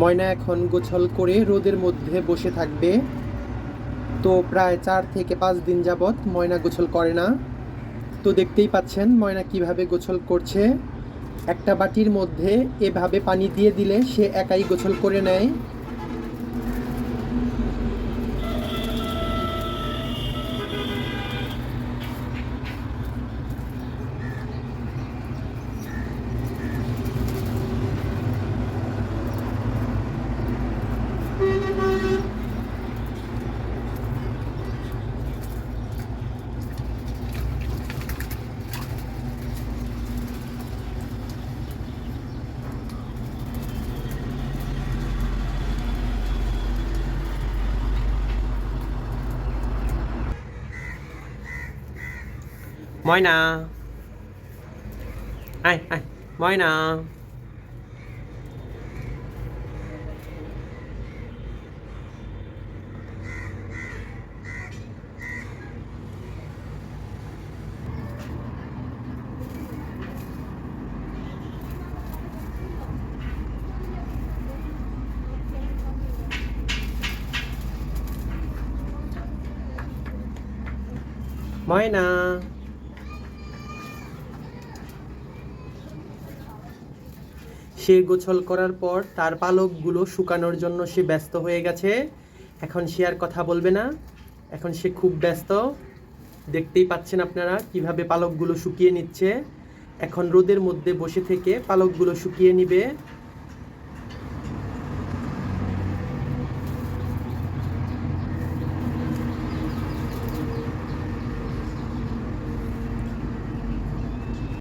ময়না এখন গোছল করে রোদের মধ্যে বসে থাকবে। তো প্রায় 4 থেকে 5 দিন যাবৎ ময়না গোছল করে না। তো দেখতেই পাচ্ছেন ময়না কিভাবে গোছল করছে। একটা বাটির মধ্যে এভাবে পানি দিয়ে দিলে সে একাই গোছল করে নেয়। ময়না, আয় আয়, ময়না। ময়না, সে গোছল করার পর তার পালকগুলো শুকানোর জন্য সে ব্যস্ত হয়ে গেছে। এখন সে আর কথা বলবে না, এখন সে খুব ব্যস্ত। দেখতেই পাচ্ছেন আপনারা কিভাবে পালকগুলো শুকিয়ে নিচ্ছে। এখন রোদের মধ্যে বসে থেকে পালকগুলো শুকিয়ে নিবে।